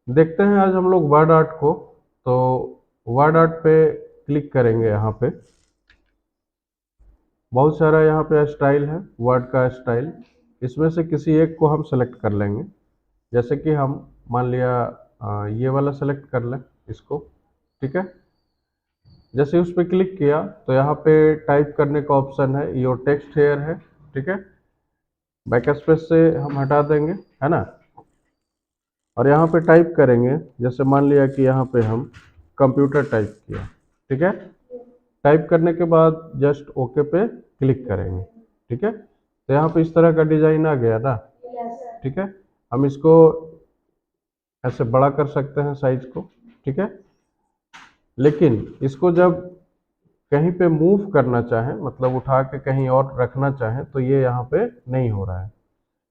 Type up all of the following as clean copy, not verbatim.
देखते हैं आज हम लोग वर्ड आर्ट को। तो वर्ड आर्ट पे क्लिक करेंगे। यहाँ पे बहुत सारा यहाँ पे स्टाइल है, वर्ड का स्टाइल। इसमें से किसी एक को हम सेलेक्ट कर लेंगे। जैसे कि हम मान लिया ये वाला सेलेक्ट कर लें इसको। ठीक है। जैसे उस पर क्लिक किया तो यहाँ पे टाइप करने का ऑप्शन है, योर टेक्स्ट हेयर है। ठीक है। बैक स्पेस से हम हटा देंगे, है ना। और यहाँ पे टाइप करेंगे। जैसे मान लिया कि यहाँ पे हम कंप्यूटर टाइप किया। ठीक है। टाइप करने के बाद जस्ट ओके पे क्लिक करेंगे। ठीक है। तो यहाँ पे इस तरह का डिजाइन आ गया ना। ठीक है। हम इसको ऐसे बड़ा कर सकते हैं साइज को। ठीक है। लेकिन इसको जब कहीं पे मूव करना चाहें, मतलब उठा के कहीं और रखना चाहें, तो ये यहाँ पे नहीं हो रहा है।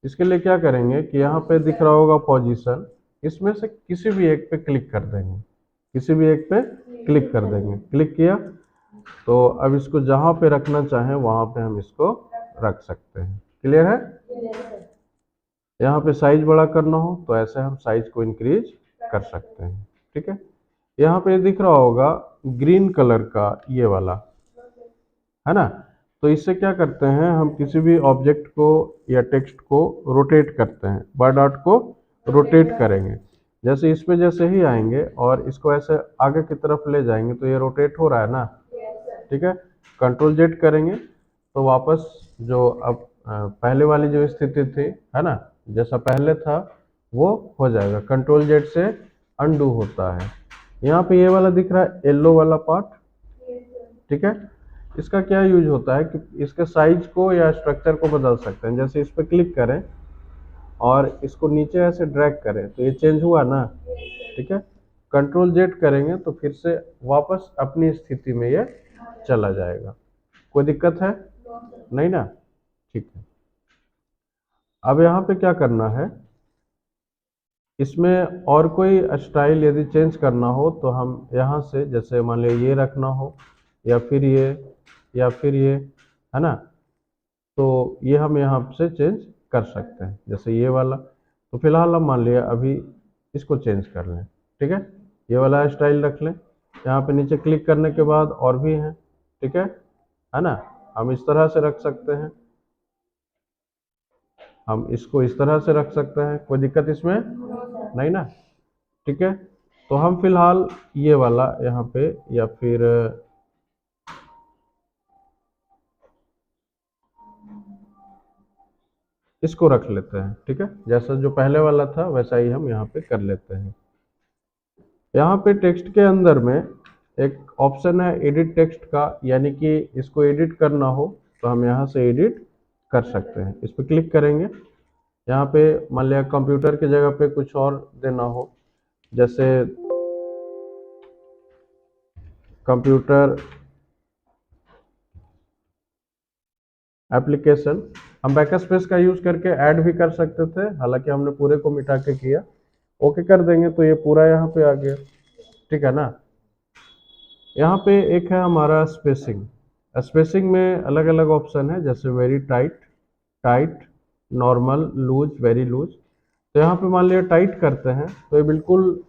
इसके लिए क्या करेंगे कि यहाँ पे दिख रहा होगा पोजीशन, इसमें से किसी भी एक पे क्लिक कर देंगे। किसी भी एक पे क्लिक कर देंगे। क्लिक किया तो अब इसको जहाँ पे रखना चाहें वहाँ पे हम इसको रख सकते हैं। क्लियर है। यहाँ पे साइज बड़ा करना हो तो ऐसे हम साइज को इंक्रीज कर सकते हैं। ठीक है। यहाँ पे दिख रहा होगा ग्रीन कलर का ये वाला, है ना। तो इससे क्या करते हैं, हम किसी भी ऑब्जेक्ट को या टेक्स्ट को रोटेट करते हैं। वर्ड आर्ट को रोटेट करेंगे। जैसे इस पे जैसे ही आएंगे और इसको ऐसे आगे की तरफ ले जाएंगे तो ये रोटेट हो रहा है ना। ठीक है। कंट्रोल जेड करेंगे तो वापस जो अब पहले वाली जो स्थिति थी, है ना, जैसा पहले था वो हो जाएगा। कंट्रोल जेड से अनडू होता है। यहाँ पे ये वाला दिख रहा है येलो वाला पार्ट। ठीक है। इसका क्या यूज होता है कि इसके साइज को या स्ट्रक्चर को बदल सकते हैं। जैसे इस पर क्लिक करें और इसको नीचे ऐसे ड्रैग करें तो ये चेंज हुआ ना। ठीक है। कंट्रोल जेड करेंगे तो फिर से वापस अपनी स्थिति में ये चला जाएगा। कोई दिक्कत है नहीं ना। ठीक है। अब यहाँ पे क्या करना है, इसमें और कोई स्टाइल यदि चेंज करना हो तो हम यहाँ से, जैसे मान लिया ये रखना हो या फिर ये या फिर ये, है ना, तो ये हम यहाँ से चेंज कर सकते हैं। जैसे ये वाला, तो फिलहाल हम मान लिया अभी इसको चेंज कर लें। ठीक है। ये वाला स्टाइल रख लें। यहाँ पे नीचे क्लिक करने के बाद और भी हैं। ठीक है ना। हम इस तरह से रख सकते हैं, हम इसको इस तरह से रख सकते हैं। कोई दिक्कत इसमें नहीं ना। ठीक है। तो हम फिलहाल ये वाला यहाँ पे या फिर इसको रख लेते हैं। ठीक है। जैसा जो पहले वाला था वैसा ही हम यहाँ पे कर लेते हैं। यहाँ पे टेक्स्ट के अंदर में एक ऑप्शन है एडिट टेक्स्ट का, यानी कि इसको एडिट करना हो तो हम यहाँ से एडिट कर सकते हैं। इस पर क्लिक करेंगे। यहाँ पे मान लिया कंप्यूटर की जगह पे कुछ और देना हो, जैसे कंप्यूटर एप्लीकेशन, हम बैक स्पेस का यूज करके ऐड भी कर सकते थे, हालांकि हमने पूरे को मिटा के किया। ओके कर देंगे तो ये पूरा यहाँ पे आ गया। ठीक है ना। यहाँ पे एक है हमारा स्पेसिंग। स्पेसिंग में अलग अलग ऑप्शन है, जैसे very tight, tight, normal, loose, very loose. तो यहाँ पे मान लिया टाइट करते हैं तो ये बिल्कुल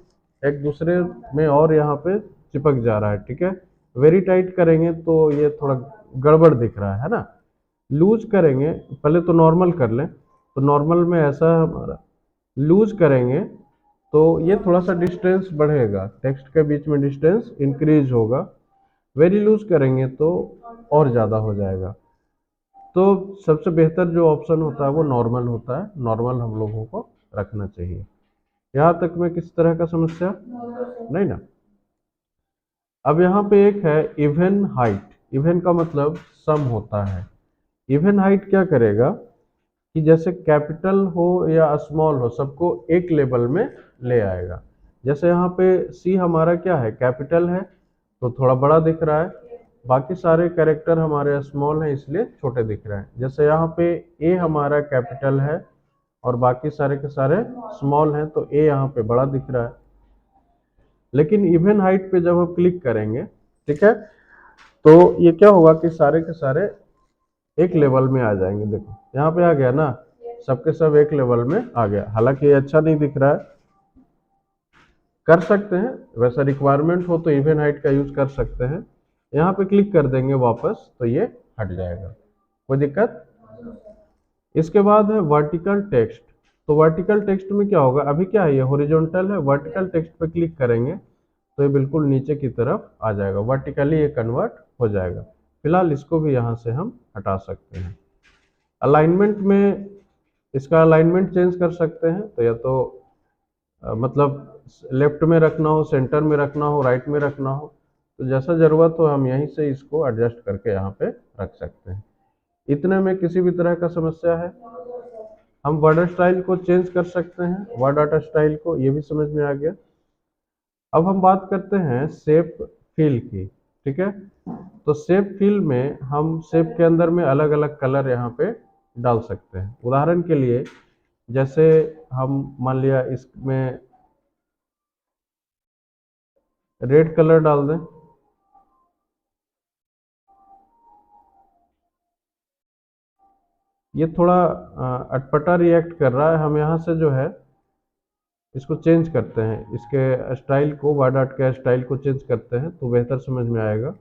एक दूसरे में और यहाँ पे चिपक जा रहा है। ठीक है। वेरी टाइट करेंगे तो ये थोड़ा गड़बड़ दिख रहा है ना। लूज करेंगे, पहले तो नॉर्मल कर लें, तो नॉर्मल में ऐसा है हमारा। लूज करेंगे तो ये थोड़ा सा डिस्टेंस बढ़ेगा, टेक्स्ट के बीच में डिस्टेंस इंक्रीज होगा। वेरी लूज करेंगे तो और ज़्यादा हो जाएगा। तो सबसे बेहतर जो ऑप्शन होता है वो नॉर्मल होता है। नॉर्मल हम लोगों को रखना चाहिए। यहाँ तक में किस तरह का समस्या नहीं ना। अब यहाँ पे एक है इवन हाइट। इवन का मतलब सम होता है। इवन हाइट क्या करेगा कि जैसे कैपिटल हो या स्मॉल हो, सबको एक लेवल में ले आएगा। जैसे यहाँ पे सी हमारा क्या है, कैपिटल है, तो थोड़ा बड़ा दिख रहा है। बाकी सारे कैरेक्टर हमारे स्मॉल हैं इसलिए छोटे दिख रहे हैं। जैसे यहाँ पे ए हमारा कैपिटल है और बाकी सारे के सारे स्मॉल हैं, तो ए यहाँ पे बड़ा दिख रहा है। लेकिन इवन हाइट पे जब हम क्लिक करेंगे, ठीक है, तो ये क्या होगा कि सारे के सारे एक लेवल में आ जाएंगे। देखो यहाँ पे आ गया ना, सबके सब एक लेवल में आ गया। हालांकि ये अच्छा नहीं दिख रहा है, कर सकते हैं, वैसा रिक्वायरमेंट हो तो इवन हाइट का यूज कर सकते हैं। यहाँ पे क्लिक कर देंगे वापस तो ये हट जाएगा, कोई दिक्कत। इसके बाद है वर्टिकल टेक्स्ट। तो वर्टिकल टेक्स्ट में क्या होगा, अभी क्या है ये हॉरिजॉन्टल है, वर्टिकल टेक्स्ट पे क्लिक करेंगे तो ये बिल्कुल नीचे की तरफ आ जाएगा, वर्टिकली ये कन्वर्ट हो जाएगा। फिलहाल इसको भी यहाँ से हम हटा सकते हैं। अलाइनमेंट में इसका अलाइनमेंट चेंज कर सकते हैं, तो या तो मतलब लेफ्ट में रखना हो, सेंटर में रखना हो, राइट में रखना हो, तो जैसा ज़रूरत हो हम यहीं से इसको एडजस्ट करके यहाँ पे रख सकते हैं। इतने में किसी भी तरह का समस्या है, हम वर्ड स्टाइल को चेंज कर सकते हैं, वर्ड आर्ट स्टाइल को, ये भी समझ में आ गया। अब हम बात करते हैं शेप फिल की, ठीक है। तो शेप फिल में हम शेप के अंदर में अलग अलग कलर यहाँ पे डाल सकते हैं। उदाहरण के लिए जैसे हम मान लिया इसमें रेड कलर डाल दें, ये थोड़ा अटपटा रिएक्ट कर रहा है, हम यहाँ से जो है इसको चेंज करते हैं, इसके स्टाइल को, वर्ड आर्ट के स्टाइल को चेंज करते हैं तो बेहतर समझ में आएगा।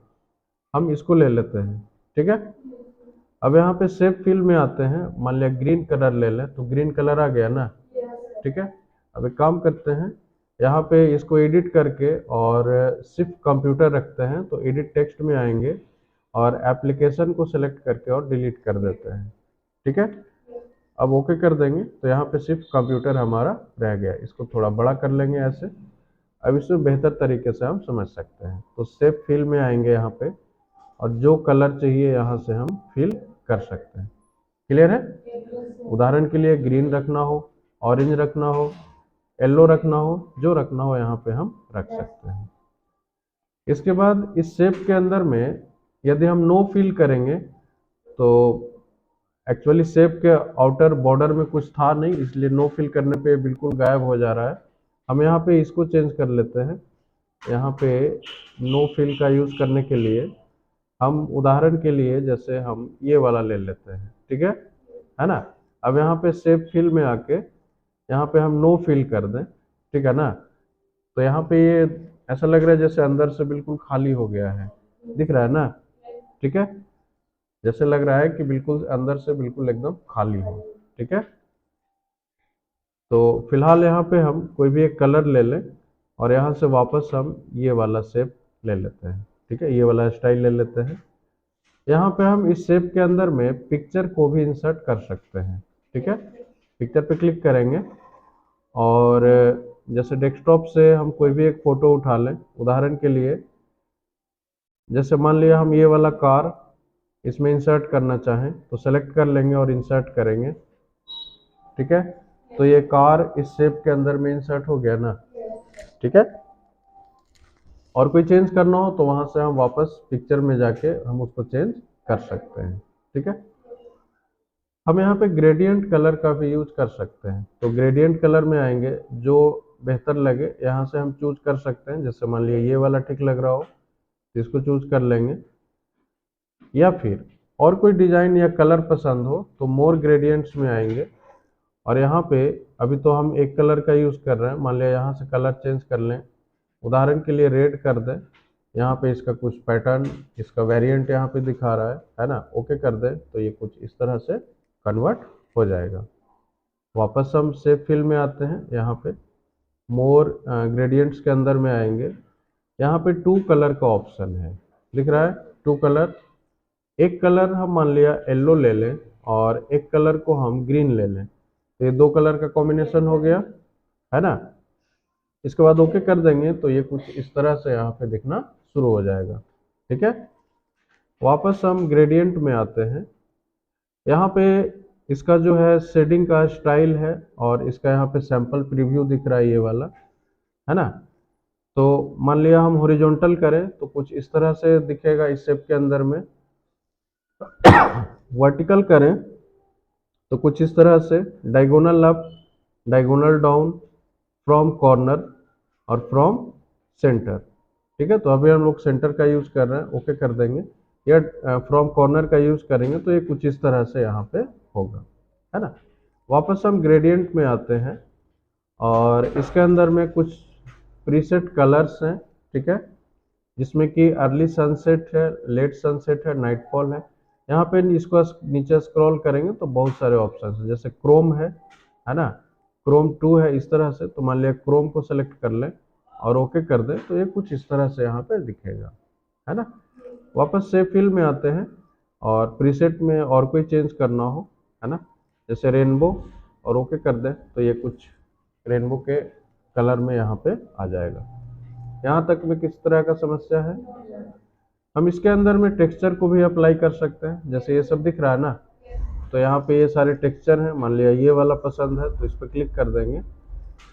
हम इसको ले लेते हैं, ठीक है। अब यहाँ पे शेप फिल में आते हैं, मान लिया ग्रीन कलर ले लें तो ग्रीन कलर आ गया ना, ठीक है। अब एक काम करते हैं, यहाँ पे इसको एडिट करके और सिर्फ कंप्यूटर रखते हैं, तो एडिट टेक्स्ट में आएंगे और एप्लीकेशन को सेलेक्ट करके और डिलीट कर देते हैं, ठीक है। अब ओके कर देंगे तो यहाँ पे सिर्फ कंप्यूटर हमारा रह गया। इसको थोड़ा बड़ा कर लेंगे ऐसे, अब इसमें बेहतर तरीके से हम समझ सकते हैं। तो शेप फिल में आएंगे यहाँ पे और जो कलर चाहिए यहाँ से हम फिल कर सकते हैं। क्लियर है। उदाहरण के लिए ग्रीन रखना हो, ऑरेंज रखना हो, येलो रखना हो, जो रखना हो यहाँ पे हम रख सकते हैं। इसके बाद इस शेप के अंदर में यदि हम नो फिल करेंगे तो एक्चुअली शेप के आउटर बॉर्डर में कुछ था नहीं, इसलिए नो फिल करने पे बिल्कुल गायब हो जा रहा है। हम यहाँ पे इसको चेंज कर लेते हैं, यहाँ पे नो फिल का यूज़ करने के लिए हम उदाहरण के लिए जैसे हम ये वाला ले लेते हैं, ठीक है ना। अब यहाँ पे शेप फिल में आके यहाँ पे हम नो फिल कर दें, ठीक है ना। तो यहाँ पे ये ऐसा लग रहा है जैसे अंदर से बिल्कुल खाली हो गया है, दिख रहा है ना, ठीक है। जैसे लग रहा है कि बिल्कुल अंदर से बिल्कुल एकदम खाली हो, ठीक है। तो फिलहाल यहाँ पे हम कोई भी एक कलर ले लें और यहाँ से वापस हम ये वाला शेप ले लेते हैं, ठीक है, ये वाला स्टाइल ले लेते हैं। यहाँ पे हम इस शेप के अंदर में पिक्चर को भी इंसर्ट कर सकते हैं, ठीक है। पिक्चर पे क्लिक करेंगे और जैसे डेस्कटॉप से हम कोई भी एक फ़ोटो उठा लें, उदाहरण के लिए जैसे मान लिया हम ये वाला कार इसमें इंसर्ट करना चाहें तो सेलेक्ट कर लेंगे और इंसर्ट करेंगे, ठीक है। तो ये कार इस शेप के अंदर में इंसर्ट हो गया ना, ठीक है। और कोई चेंज करना हो तो वहां से हम वापस पिक्चर में जाके हम उसको चेंज कर सकते हैं, ठीक है। हम यहाँ पे ग्रेडियंट कलर का भी यूज कर सकते हैं, तो ग्रेडियंट कलर में आएंगे, जो बेहतर लगे यहाँ से हम चूज कर सकते हैं। जैसे मान लिया ये वाला ठीक लग रहा हो तो इसको चूज कर लेंगे, या फिर और कोई डिजाइन या कलर पसंद हो तो मोर ग्रेडियंट्स में आएंगे और यहाँ पे अभी तो हम एक कलर का यूज कर रहे हैं, मान लिया यहाँ से कलर चेंज कर लें, उदाहरण के लिए रेड कर दें। यहाँ पे इसका कुछ पैटर्न, इसका वेरिएंट यहाँ पे दिखा रहा है ना, ओके कर दें तो ये कुछ इस तरह से कन्वर्ट हो जाएगा। वापस हम शेप फिल में आते हैं, यहाँ पे मोर ग्रेडियंट्स के अंदर में आएंगे, यहाँ पे टू कलर का ऑप्शन है, दिख रहा है टू कलर। एक कलर हम मान लिया येलो ले लें और एक कलर को हम ग्रीन ले लें, तो ये दो कलर का कॉम्बिनेशन हो गया, है ना। इसके बाद ओके कर देंगे तो ये कुछ इस तरह से यहाँ पे दिखना शुरू हो जाएगा, ठीक है। वापस हम ग्रेडियंट में आते हैं, यहाँ पे इसका जो है शेडिंग का स्टाइल है और इसका यहाँ पे सैंपल प्रीव्यू दिख रहा है ये वाला, है ना। तो मान लिया हम हॉरिजॉन्टल करें तो कुछ इस तरह से दिखेगा इस शेप के अंदर में, वर्टिकल करें तो कुछ इस तरह से, diagonal up, diagonal down, from corner और फ्रॉम सेंटर, ठीक है। तो अभी हम लोग सेंटर का यूज कर रहे हैं, ओके कर देंगे, या फ्रॉम कॉर्नर का यूज करेंगे तो ये कुछ इस तरह से यहाँ पे होगा, है ना। वापस हम ग्रेडियंट में आते हैं और इसके अंदर में कुछ प्रीसेट कलर्स हैं, ठीक है, जिसमें कि अर्ली सनसेट है, लेट सनसेट है, नाइटफॉल है। यहाँ पे इसको नीचे स्क्रॉल करेंगे तो बहुत सारे ऑप्शन हैं, जैसे क्रोम है ना, क्रोम 2 है, इस तरह से। तो मान लिया क्रोम को सेलेक्ट कर लें और ओके कर दें तो ये कुछ इस तरह से यहाँ पे दिखेगा, है ना। वापस से फिल में आते हैं और प्रीसेट में और कोई चेंज करना हो, है ना, जैसे रेनबो, और ओके कर दें तो ये कुछ रेनबो के कलर में यहाँ पे आ जाएगा। यहाँ तक में किस तरह का समस्या है। हम इसके अंदर में टेक्सचर को भी अप्लाई कर सकते हैं, जैसे ये सब दिख रहा है ना, तो यहाँ पे ये सारे टेक्सचर हैं। मान लिया ये वाला पसंद है तो इस पर क्लिक कर देंगे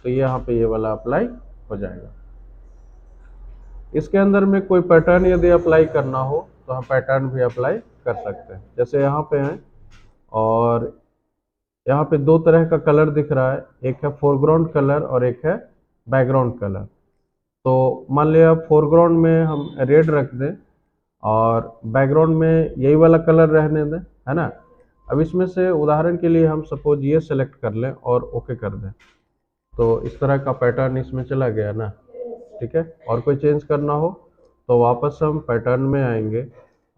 तो यहाँ पे ये वाला अप्लाई हो जाएगा। इसके अंदर में कोई पैटर्न यदि अप्लाई करना हो तो हम पैटर्न भी अप्लाई कर सकते हैं। जैसे यहाँ पे हैं और यहाँ पे दो तरह का कलर दिख रहा है, एक है फोरग्राउंड कलर और एक है बैकग्राउंड कलर। तो मान लिया फोरग्राउंड में हम रेड रख दें और बैकग्राउंड में यही वाला कलर रहने दें, है ना। अब इसमें से उदाहरण के लिए हम सपोज ये सेलेक्ट कर लें और ओके कर दें तो इस तरह का पैटर्न इसमें चला गया ना, ठीक है। और कोई चेंज करना हो तो वापस हम पैटर्न में आएंगे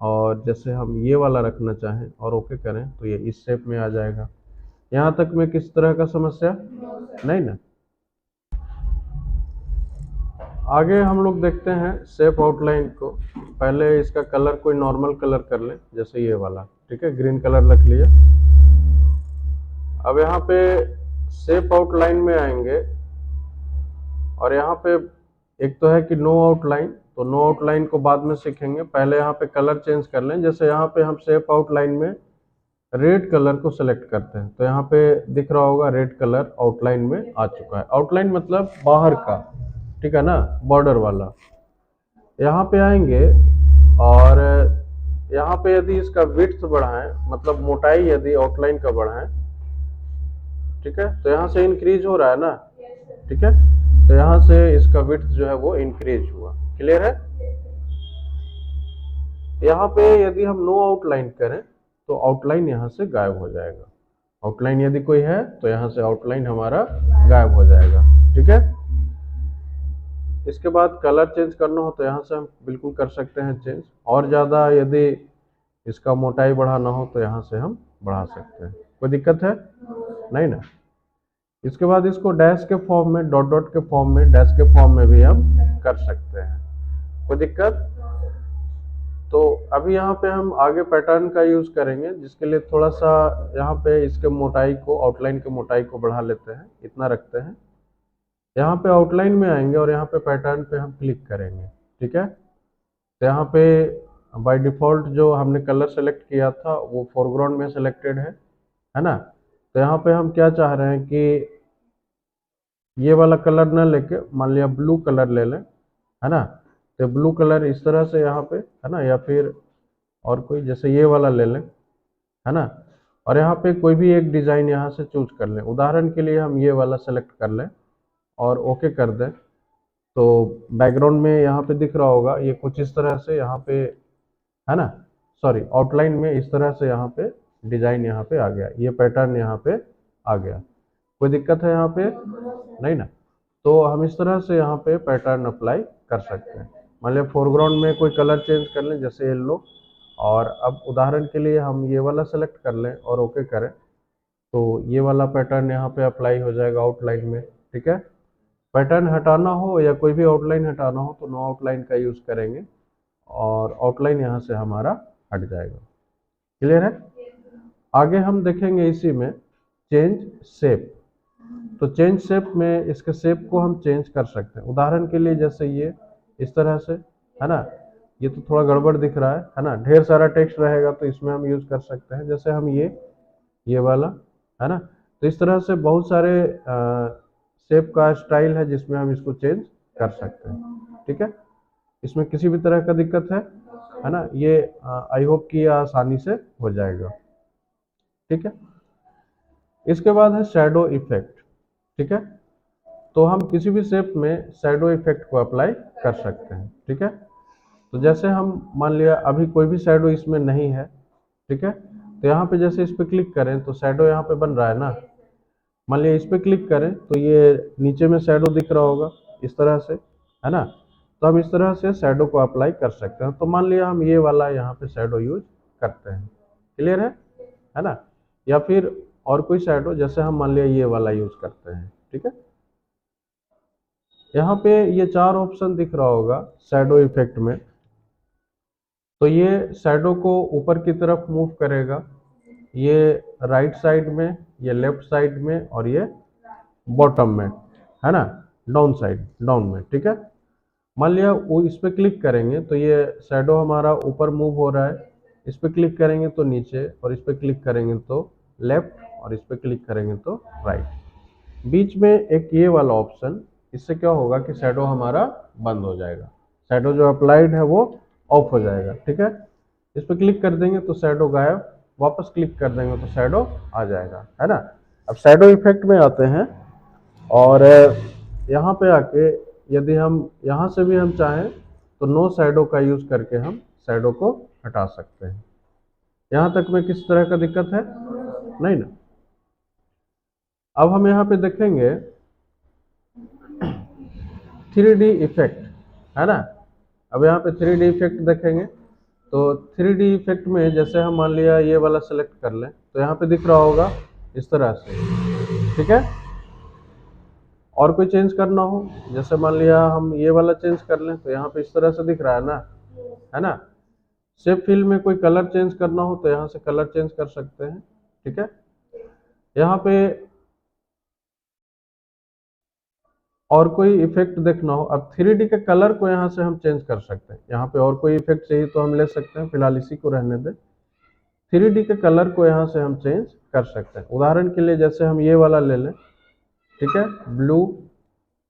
और जैसे हम ये वाला रखना चाहें और ओके करें तो ये इस शेप में आ जाएगा। यहाँ तक में किस तरह का समस्या नहीं ना। आगे हम लोग देखते हैं शेप आउटलाइन को। पहले इसका कलर कोई नॉर्मल कलर कर लें, जैसे ये वाला, ठीक है, ग्रीन कलर रख लिया। अब यहाँ पे शेप आउटलाइन में आएंगे और यहाँ पे एक तो है कि नो आउटलाइन, तो नो आउटलाइन को बाद में सीखेंगे। पहले यहाँ पे कलर चेंज कर लें। जैसे यहाँ पे हम शेप आउटलाइन में रेड कलर को सिलेक्ट करते हैं तो यहाँ पे दिख रहा होगा रेड कलर आउटलाइन में आ चुका है। आउटलाइन मतलब बाहर का, ठीक है ना, बॉर्डर वाला। यहाँ पे आएंगे और यहाँ पे यदि इसका विड्थ बढ़ाएं, मतलब मोटाई यदि आउटलाइन का बढ़ाएं, ठीक है, तो यहाँ से इंक्रीज हो रहा है ना, ठीक है, तो यहाँ से इसका विड्थ जो है वो इंक्रीज हुआ। क्लियर है। यहाँ पे यदि हम नो आउटलाइन करें तो आउटलाइन यहाँ से गायब हो जाएगा। आउटलाइन यदि कोई है तो यहाँ से आउटलाइन हमारा गायब हो जाएगा, ठीक है। इसके बाद कलर चेंज करना हो तो यहाँ से हम बिल्कुल कर सकते हैं चेंज। और ज़्यादा यदि इसका मोटाई बढ़ाना हो तो यहाँ से हम बढ़ा सकते हैं। कोई दिक्कत है नहीं ना। इसके बाद इसको डैश के फॉर्म में, डॉट डॉट के फॉर्म में, डैश के फॉर्म में भी हम कर सकते हैं। कोई दिक्कत। तो अभी यहाँ पे हम आगे पैटर्न का यूज करेंगे, जिसके लिए थोड़ा सा यहाँ पे इसके मोटाई को, आउटलाइन के मोटाई को बढ़ा लेते हैं, इतना रखते हैं। यहाँ पे आउटलाइन में आएंगे और यहाँ पे पैटर्न पे हम क्लिक करेंगे, ठीक है। तो यहाँ पे बाय डिफॉल्ट जो हमने कलर सेलेक्ट किया था वो फोरग्राउंड में सेलेक्टेड है ना। तो यहाँ पे हम क्या चाह रहे हैं कि ये वाला कलर ना लेके मान लिया ब्लू कलर ले लें, है ना। तो ब्लू कलर इस तरह से यहाँ पे, है ना, या फिर और कोई जैसे ये वाला ले लें, है ना। और यहाँ पे कोई भी एक डिज़ाइन यहाँ से चूज कर लें। उदाहरण के लिए हम ये वाला सेलेक्ट कर लें और ओके कर दें तो बैकग्राउंड में यहाँ पे दिख रहा होगा ये कुछ इस तरह से यहाँ पे, है ना, सॉरी, आउटलाइन में इस तरह से यहाँ पे डिजाइन यहाँ पे आ गया, ये पैटर्न यहाँ पे आ गया। कोई दिक्कत है यहाँ पे नहीं ना। तो हम इस तरह से यहाँ पे पैटर्न अप्लाई कर सकते हैं। मान लिया फोरग्राउंड में कोई कलर चेंज कर लें, जैसे येलो, और अब उदाहरण के लिए हम ये वाला सेलेक्ट कर लें और ओके करें तो ये वाला पैटर्न यहाँ पे अप्लाई हो जाएगा आउटलाइन में, ठीक है। पैटर्न हटाना हो या कोई भी आउटलाइन हटाना हो तो नो आउटलाइन का यूज करेंगे और आउटलाइन यहाँ से हमारा हट जाएगा। क्लियर है। आगे हम देखेंगे इसी में चेंज शेप। तो चेंज शेप में इसके शेप को हम चेंज कर सकते हैं। उदाहरण के लिए जैसे ये इस तरह से, है ना, ये तो थोड़ा गड़बड़ दिख रहा है ना, ढेर सारा टेक्स्ट रहेगा तो इसमें हम यूज कर सकते हैं। जैसे हम ये वाला, है ना, तो इस तरह से बहुत सारे शेप का स्टाइल है जिसमें हम इसको चेंज कर सकते हैं, ठीक है। इसमें किसी भी तरह का दिक्कत है ना, ये आई होप कि आसानी से हो जाएगा, ठीक है। इसके बाद है शैडो इफेक्ट, ठीक है। तो हम किसी भी शेप में शैडो इफेक्ट को अप्लाई कर सकते हैं, ठीक है। तो जैसे हम मान लिया अभी कोई भी शैडो इसमें नहीं है, ठीक है, तो यहाँ पे जैसे इस पे क्लिक करें तो शैडो यहाँ पे बन रहा है ना। मान लिया इस पे क्लिक करें तो ये नीचे में शैडो दिख रहा होगा, इस तरह से, है ना। तो हम इस तरह से शैडो को अप्लाई कर सकते हैं। तो मान लिया हम ये वाला यहाँ पे शैडो यूज करते हैं, क्लियर है ना। या फिर और कोई शैडो, जैसे हम मान लिया ये वाला यूज करते हैं, ठीक है। यहाँ पे ये 4 ऑप्शन दिख रहा होगा शैडो इफेक्ट में। तो ये शैडो को ऊपर की तरफ मूव करेगा, ये राइट साइड में, ये लेफ्ट साइड में, और ये बॉटम में, है ना, डाउन साइड, डाउन में, ठीक है। मान लिया वो इस पे क्लिक करेंगे तो ये शैडो हमारा ऊपर मूव हो रहा है, इस पे क्लिक करेंगे तो नीचे, और इस पे क्लिक करेंगे तो लेफ्ट, और इस पे क्लिक करेंगे तो राइट। बीच में एक ये वाला ऑप्शन, इससे क्या होगा कि शैडो हमारा बंद हो जाएगा, शैडो जो अप्लाइड है वो ऑफ हो जाएगा, ठीक है। इस पर क्लिक कर देंगे तो शैडो गायब, वापस क्लिक कर देंगे तो शैडो आ जाएगा, है ना। अब शैडो इफेक्ट में आते हैं, और यहाँ पे आके यदि हम यहाँ से भी हम चाहें तो नो शैडो का यूज करके हम शैडो को हटा सकते हैं। यहाँ तक में किस तरह का दिक्कत है? नहीं ना। अब हम यहाँ पे देखेंगे 3D इफेक्ट, है ना। अब यहाँ पे 3D इफेक्ट देखेंगे तो 3D इफेक्ट में जैसे हम मान लिया ये वाला सेलेक्ट कर लें तो यहाँ पे दिख रहा होगा इस तरह से, ठीक है। और कोई चेंज करना हो, जैसे मान लिया हम ये वाला चेंज कर लें तो यहाँ पे इस तरह से दिख रहा है ना। शेप फिल में कोई कलर चेंज करना हो तो यहाँ से कलर चेंज कर सकते हैं, ठीक है। यहाँ पे और कोई इफेक्ट देखना हो, अब 3D के कलर को यहाँ से हम चेंज कर सकते हैं। यहाँ पे और कोई इफेक्ट चाहिए तो हम ले सकते हैं, फिलहाल इसी को रहने दें। 3D के कलर को यहाँ से हम चेंज कर सकते हैं। उदाहरण के लिए जैसे हम ये वाला ले लें, ठीक है, ब्लू,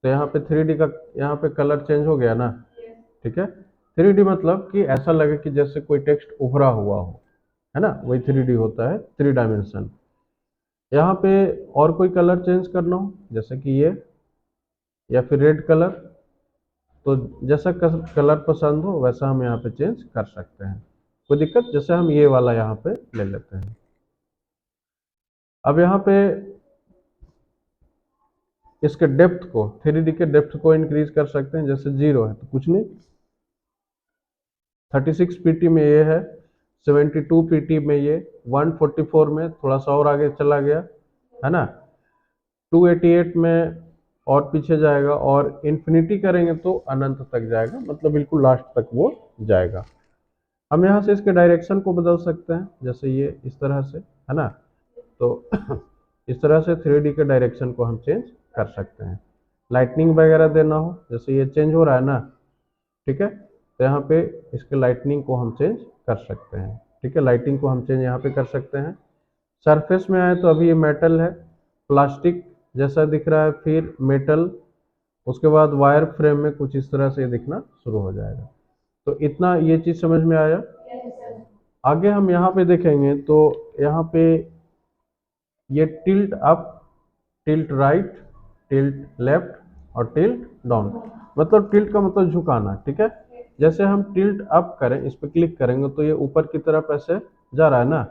तो यहाँ पे 3D का यहाँ पे कलर चेंज हो गया ना, ठीक है। 3D मतलब कि ऐसा लगे कि जैसे कोई टेक्स्ट उभरा हुआ हो, है ना, वही 3D होता है, 3 डायमेंशन। यहाँ पे और कोई कलर चेंज करना हो जैसे कि ये, या फिर रेड कलर, तो जैसा कलर पसंद हो वैसा हम यहाँ पे चेंज कर सकते हैं, कोई दिक्कत। जैसे हम ये वाला यहाँ पे ले लेते हैं। अब यहाँ पे इसके डेप्थ को, 3D के डेप्थ को इंक्रीज कर सकते हैं। जैसे 0 है तो कुछ नहीं, 36 पीटी में ये है, 72 पीटी में ये, 144 में थोड़ा सा और आगे चला गया, है ना, 288 में और पीछे जाएगा, और इन्फिनिटी करेंगे तो अनंत तक जाएगा, मतलब बिल्कुल लास्ट तक वो जाएगा। हम यहाँ से इसके डायरेक्शन को बदल सकते हैं, जैसे ये इस तरह से, है ना। तो इस तरह से 3D के डायरेक्शन को हम चेंज कर सकते हैं। लाइटनिंग वगैरह देना हो, जैसे ये चेंज हो रहा है ना, ठीक है, तो यहाँ पे इसके लाइटनिंग को हम चेंज कर सकते हैं, ठीक है। लाइटिंग को हम चेंज यहाँ पे कर सकते हैं। सरफेस में आए तो अभी ये मेटल है, प्लास्टिक जैसा दिख रहा है, फिर मेटल, उसके बाद वायर फ्रेम में कुछ इस तरह से दिखना शुरू हो जाएगा। तो इतना ये चीज़ समझ में आया। आगे हम यहाँ पे देखेंगे तो यहाँ पे ये tilt up, tilt right, tilt left और टिल्ट डाउन, मतलब टिल्ट का मतलब झुकाना, ठीक है। जैसे हम टिल्ट अप करें, इस पर क्लिक करेंगे तो ये ऊपर की तरफ ऐसे जा रहा है ना,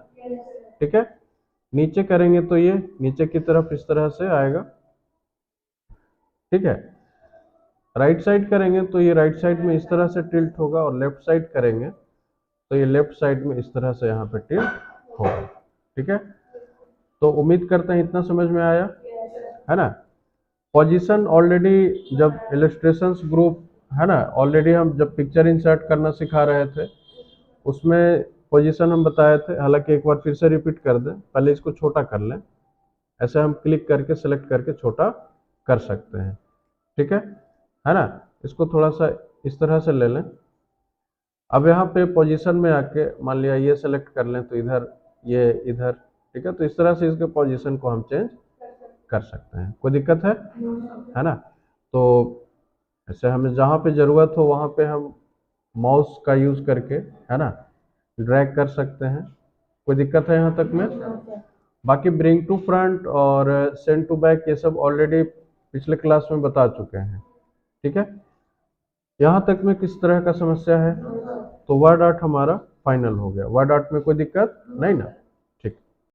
ठीक है। नीचे करेंगे तो ये नीचे की तरफ इस तरह से आएगा, ठीक है। राइट साइड करेंगे तो ये राइट साइड में इस तरह से टिल्ट होगा, और लेफ्ट साइड करेंगे तो ये लेफ्ट साइड में इस तरह से यहाँ पे टिल्ट होगा, ठीक है। तो उम्मीद करते हैं इतना समझ में आया, है ना। पोजीशन ऑलरेडी जब इलस्ट्रेशंस ग्रुप, है ना, ऑलरेडी हम जब पिक्चर इंसर्ट करना सिखा रहे थे उसमें पोजीशन हम बताए थे। हालांकि एक बार फिर से रिपीट कर दें, पहले इसको छोटा कर लें, ऐसे हम क्लिक करके सेलेक्ट करके छोटा कर सकते हैं, ठीक है ना। इसको थोड़ा सा इस तरह से ले लें। अब यहाँ पे पोजीशन में आके मान लिया ये सेलेक्ट कर लें तो इधर, ये इधर, ठीक है। तो इस तरह से इसके पोजीशन को हम चेंज कर सकते हैं, कोई दिक्कत है ना। तो ऐसे हमें जहाँ पे ज़रूरत हो वहाँ पे हम माउस का यूज़ करके, है ना, ड्रैग कर सकते हैं, कोई दिक्कत है यहाँ तक में। बाकी ब्रिंग टू फ्रंट और सेंड टू बैक ये सब ऑलरेडी पिछले क्लास में बता चुके हैं, ठीक है। यहाँ तक में किस तरह का समस्या है? तो वर्ड आर्ट हमारा फाइनल हो गया। वर्ड आर्ट में कोई दिक्कत नहीं ना।